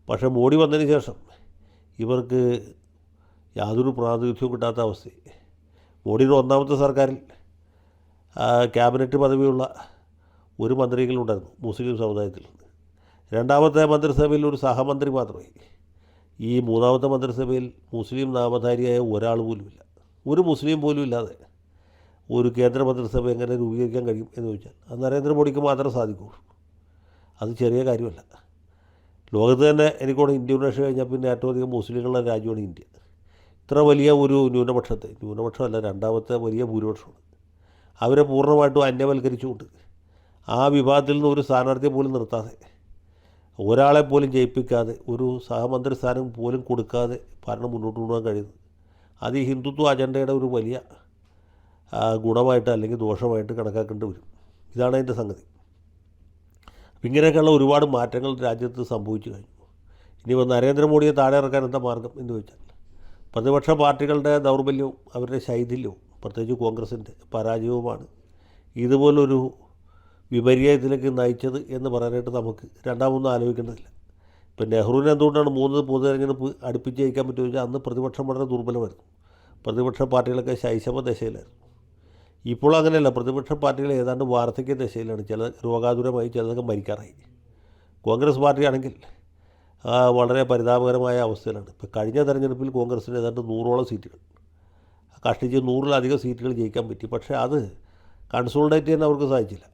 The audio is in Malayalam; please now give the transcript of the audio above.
പക്ഷേ മോഡി വന്നതിന് ശേഷം ഇവർക്ക് യാതൊരു പ്രാതിനിധ്യവും കിട്ടാത്ത അവസ്ഥയായി. മോഡിയുടെ ഒന്നാമത്തെ സർക്കാരിൽ ക്യാബിനറ്റ് പദവിയുള്ള ഒരു മന്ത്രികളുണ്ടായിരുന്നു മുസ്ലിം സമുദായത്തിൽ നിന്ന്. രണ്ടാമത്തെ മന്ത്രിസഭയിൽ ഒരു സഹമന്ത്രി മാത്രമായി. ഈ മൂന്നാമത്തെ മന്ത്രിസഭയിൽ മുസ്ലിം നാമധാരിയായ ഒരാൾ പോലുമില്ല. ഒരു മുസ്ലിം പോലും ഇല്ലാതെ ഒരു കേന്ദ്ര മന്ത്രിസഭ എങ്ങനെ രൂപീകരിക്കാൻ കഴിയും എന്ന് ചോദിച്ചാൽ അത് നരേന്ദ്രമോദിക്ക് മാത്രമേ സാധിക്കുകയുള്ളൂ. അത് ചെറിയ കാര്യമല്ല. ലോകത്ത് തന്നെ എനിക്കോടെ ഇന്തോനേഷ്യ കഴിഞ്ഞാൽ പിന്നെ ഏറ്റവും അധികം മുസ്ലിങ്ങളുടെ രാജ്യമാണ് ഇന്ത്യ. ഇത്ര വലിയ ഒരു ന്യൂനപക്ഷമല്ല, രണ്ടാമത്തെ വലിയ ഭൂരിപക്ഷമാണ്. അവരെ പൂർണ്ണമായിട്ടും അന്യവൽക്കരിച്ചുകൊണ്ട് ആ വിഭാഗത്തിൽ നിന്ന് ഒരു സ്ഥാനാർത്ഥിയെ പോലും നിർത്താതെ, ഒരാളെപ്പോലും ജയിപ്പിക്കാതെ, ഒരു സഹമന്ത്രി സ്ഥാനം പോലും കൊടുക്കാതെ ഭരണം മുന്നോട്ട് കൊണ്ടുപോകാൻ കഴിയുന്നത് അത് ഈ ഹിന്ദുത്വ അജണ്ടയുടെ ഒരു വലിയ ഗുണമായിട്ട് അല്ലെങ്കിൽ ദോഷമായിട്ട് കണക്കാക്കേണ്ടി വരും. ഇതാണ് അതിൻ്റെ സംഗതി. ഇങ്ങനെയൊക്കെയുള്ള ഒരുപാട് മാറ്റങ്ങൾ രാജ്യത്ത് സംഭവിച്ചു കഴിഞ്ഞു. ഇനിയിപ്പോൾ നരേന്ദ്രമോദിയെ താഴെ ഇറക്കാൻ എന്താ മാർഗം എന്ന് ചോദിച്ചാൽ പ്രതിപക്ഷ പാർട്ടികളുടെ ദൗർബല്യവും അവരുടെ ശൈഥില്യവും പ്രത്യേകിച്ച് കോൺഗ്രസിൻ്റെ പരാജയവുമാണ് ഇതുപോലൊരു വിപര്യായത്തിലേക്ക് നയിച്ചത് എന്ന് പറയാനായിട്ട് നമുക്ക് രണ്ടാമൊന്നും ആലോചിക്കേണ്ടതില്ല. ഇപ്പം നെഹ്റുവിനെ എന്തുകൊണ്ടാണ് 3 പൊതു തെരഞ്ഞെടുപ്പ് അടുപ്പിച്ച് ജയിക്കാൻ പറ്റുമെന്ന് വെച്ചാൽ അന്ന് പ്രതിപക്ഷം വളരെ ദുർബലമായിരുന്നു. പ്രതിപക്ഷ പാർട്ടികളൊക്കെ ശൈശവ ദശയിലായിരുന്നു. ഇപ്പോൾ അങ്ങനെയല്ല, പ്രതിപക്ഷ പാർട്ടികൾ ഏതാണ്ട് വാർദ്ധക്യ ദശയിലാണ്. ചില രോഗാതുരമായി, ചിലതൊക്കെ മരിക്കാറായി. കോൺഗ്രസ് പാർട്ടിയാണെങ്കിൽ വളരെ പരിതാപകരമായ അവസ്ഥയിലാണ്. ഇപ്പോൾ കഴിഞ്ഞ തെരഞ്ഞെടുപ്പിൽ കോൺഗ്രസിന് ഏതാണ്ട് 100ഓളം സീറ്റുകൾ കഷ്ടിച്ച് 100-ലധികം സീറ്റുകൾ ജയിക്കാൻ പറ്റി. പക്ഷേ അത് കൺസോളിഡേറ്റ് ചെയ്യാൻ അവർക്ക് സാധിച്ചില്ല.